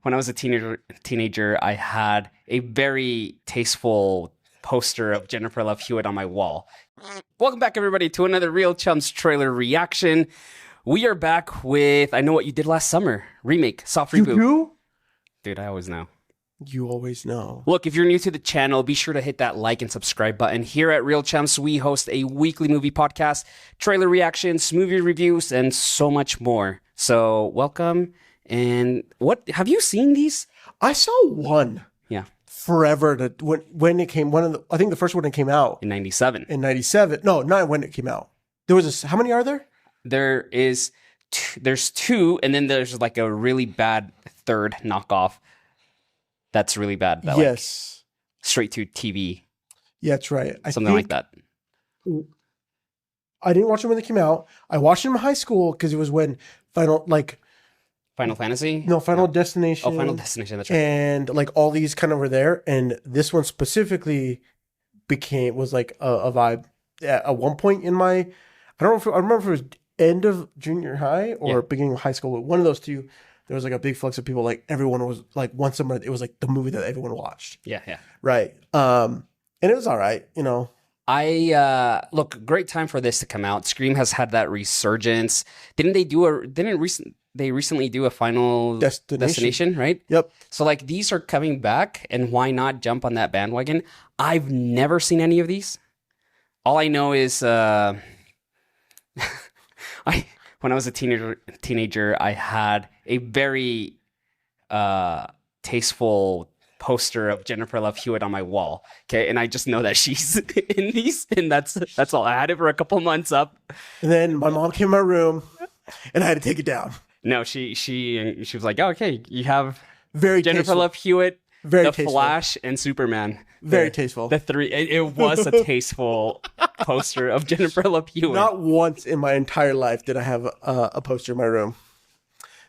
when I was a teenager, I had a very tasteful poster of Jennifer Love Hewitt on my wall. Welcome back, everybody, to another Real Chums trailer reaction. We are back with I Know What You Did Last Summer remake, soft reboot. You do? Dude, I always know. You always know. Look, if you're new to the channel, be sure to hit that like and subscribe button. Here at Real Chums, we host a weekly movie podcast, trailer reactions, movie reviews, and so much more. So, welcome. And what have you seen these? I saw one. Yeah. Forever when it came. I think the first one that came out In 97. in 97. No, not when it came out. There was how many are there? There's two, and then there's like a really bad third knockoff. That's really bad. That, Yes. Like, straight to TV. Yeah, that's right. Something like that. I didn't watch them when they came out. I watched them in high school because it was when Final Fantasy? No, Final Destination. Oh, Final Destination, that's right. And like all these kind of were there. And this one specifically was like a vibe at one point in my, I remember if it was end of junior high or beginning of high school, but one of those two, there was like a big flux of people, like everyone was like, once summer, it was like the movie that everyone watched. Yeah, yeah. Right. And it was all right, you know. Look, great time for this to come out. Scream has had that resurgence. They recently do a Final Destination, right? Yep. So like these are coming back, and why not jump on that bandwagon? I've never seen any of these. All I know is when I was a teenager, I had a very tasteful poster of Jennifer Love Hewitt on my wall. Okay, and I just know that she's in these, and that's all. I had it for a couple months up, and then my mom came in my room, and I had to take it down. No, she was like, oh, okay, you have very Jennifer tasteful. Love Hewitt, very the tasteful. Flash, and Superman. Very tasteful. The three. It was a tasteful poster of Jennifer Love Hewitt. Not once in my entire life did I have a poster in my room.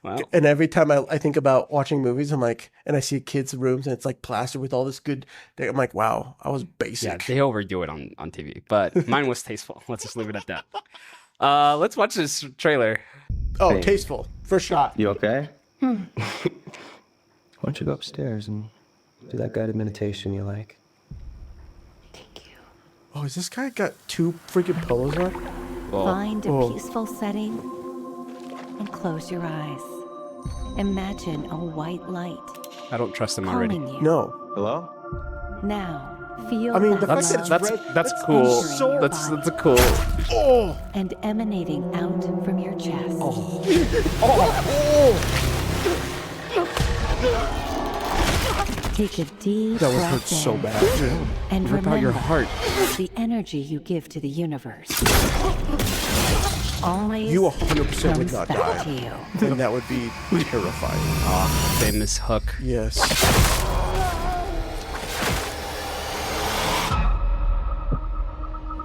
Wow. And every time I think about watching movies, I'm like, and I see kids' rooms and it's like plastered with all this good. I'm like, wow, I was basic. Yeah, they overdo it on TV, but mine was tasteful. Let's just leave it at that. Let's watch this trailer. Oh, Hey. tasteful. First shot. You okay? Why don't you go upstairs and do that guided meditation you like? Thank you. Oh, has this guy got two freaking pillows on? Find a Oh. peaceful setting and close your eyes. Imagine a white light I don't trust him already. calming you. No. Hello? Now, feel I mean, the that fact that it's love red, That's cool. so That's fine. a cool. Oh. and emanating out from your chest. Take a deep That breath hurts so in bad. and Rip out your remember heart. the energy you give to the universe. Always You 100% would comes not back die. to you. And that would be terrifying. Famous hook. Yes.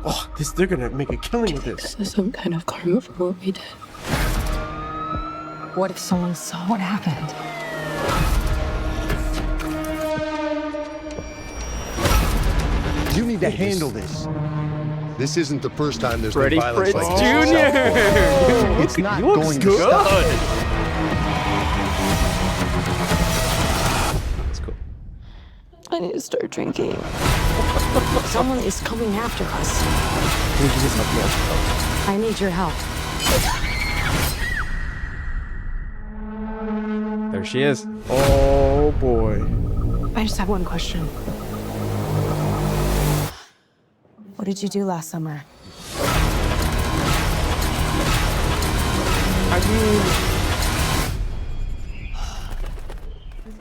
Oh, they're gonna make a killing with this. This is some kind of karma for what we did. What if someone saw what happened? You need to handle this. This isn't the first time there's Freddie been violence Prinze like this. Jr. It's not He looks going to good. stop. That's cool. I need to start drinking. Someone is coming after us. I need your help. There she is. Oh boy. I just have one question. What did you do last summer?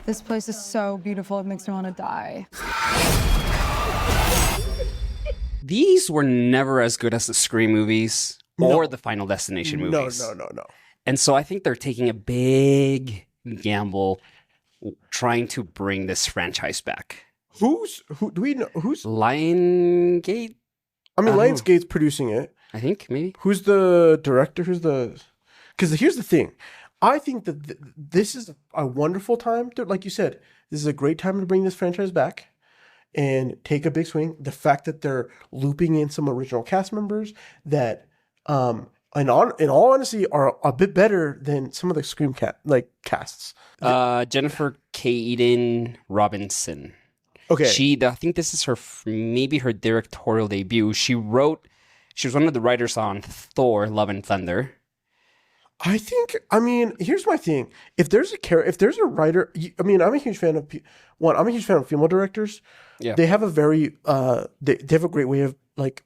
This place is so beautiful, it makes me want to die. These were never as good as the Scream movies or the Final Destination movies. No. And so I think they're taking a big gamble trying to bring this franchise back. Who do we know? Who's? Lionsgate, I mean, I don't know. Lionsgate's producing it. I think, maybe. Who's the director? Because here's the thing. I think that this is a wonderful time to, like you said, this is a great time to bring this franchise back and take a big swing. The fact that they're looping in some original cast members, that in all honesty, are a bit better than some of the Scream casts. Jennifer Kayden Robinson. Okay. I think this is maybe her directorial debut. She was one of the writers on Thor: Love and Thunder. I mean, here's my thing. If there's a writer, I'm a huge fan of female directors. Yeah. They have a very, they have a great way of like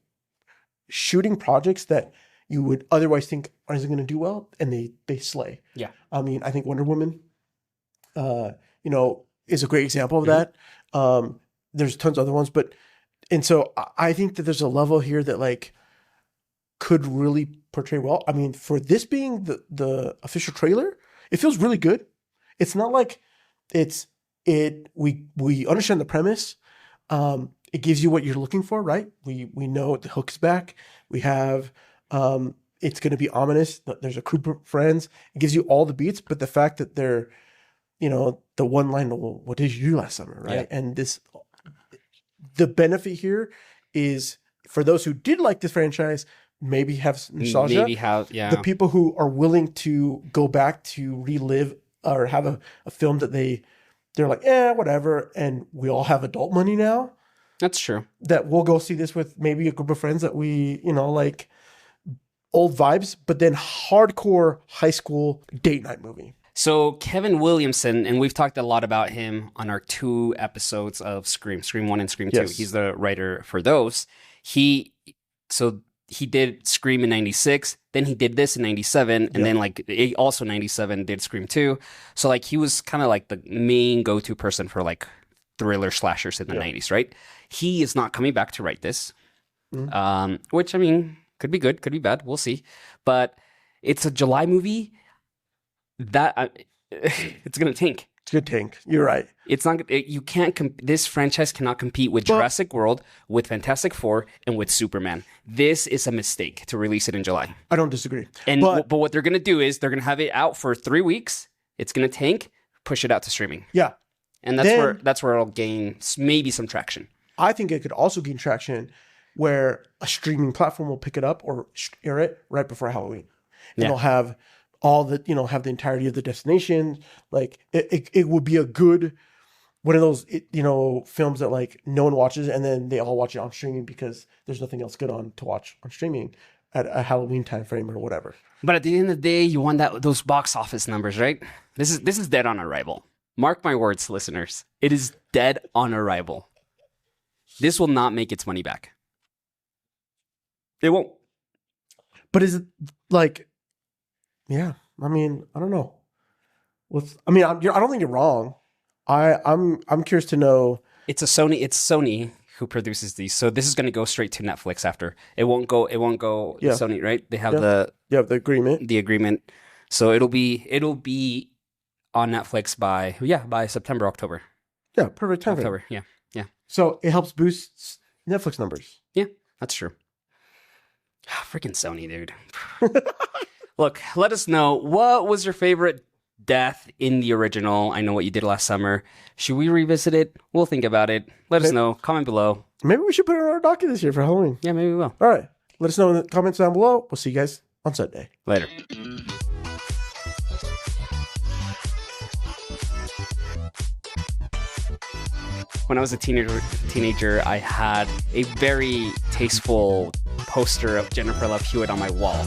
shooting projects that you would otherwise think isn't going to do well, and they slay. Yeah. I mean, I think Wonder Woman, is a great example of Mm-hmm. that. There's tons of other ones, and so I think that there's a level here that like could really portray well. I mean, for this being the official trailer, it feels really good. It's not like we understand the premise. It gives you what you're looking for, right? We know the hook's back. We have it's going to be ominous. There's a group of friends. It gives you all the beats, but the fact that they're, the one line, well, what did you do last summer, right? Yeah. And the benefit here is for those who did like this franchise, maybe have nostalgia. Maybe have, yeah. The people who are willing to go back to relive or have a film that they're like, whatever. And we all have adult money now. That's true. That we'll go see this with maybe a group of friends that we, like old vibes, but then hardcore high school date night movie. So Kevin Williamson, and we've talked a lot about him on our 2 episodes of Scream 1 and Scream 2. Yes. He's the writer for those. He did Scream in 96, then he did this in 97, and then like also 97 did Scream 2. So like he was kind of like the main go-to person for like thriller slashers in the 90s, right? He is not coming back to write this. Which I mean, could be good, could be bad, we'll see. But it's a July movie that it's gonna tank. It's a good tank. You're right. It's not. You can't. This franchise cannot compete with Jurassic World, with Fantastic Four, and with Superman. This is a mistake to release it in July. I don't disagree. And but what they're gonna do is they're gonna have it out for 3 weeks. It's gonna tank, push it out to streaming, Yeah. and that's where it'll gain maybe some traction. I think it could also gain traction where a streaming platform will pick it up or air it right before Halloween. And they'll have all the, have the entirety of the destination. Like it would be a good, one of those, films that like no one watches and then they all watch it on streaming because there's nothing else good to watch on streaming at a Halloween time frame or whatever. But at the end of the day, you want those box office numbers, right? This is dead on arrival. Mark my words, listeners. It is dead on arrival. This will not make its money back. It won't. But is it like, yeah, I mean, I don't know. I don't think you're wrong. I'm curious to know. It's Sony who produces these, so this is going to go straight to Netflix after. It won't go Sony, right? They have the agreement. So it'll be on Netflix by September, October. Yeah, perfect time. October, yeah. So it helps boost Netflix numbers. Yeah, that's true. Freaking Sony, dude. Look, let us know, what was your favorite death in the original? I know what you did last summer. Should we revisit it? We'll think about it. Let us know. Comment below. Maybe we should put it on our docket this year for Halloween. Yeah, maybe we will. All right. Let us know in the comments down below. We'll see you guys on Sunday. Later. When I was a teenager, I had a very tasteful poster of Jennifer Love Hewitt on my wall.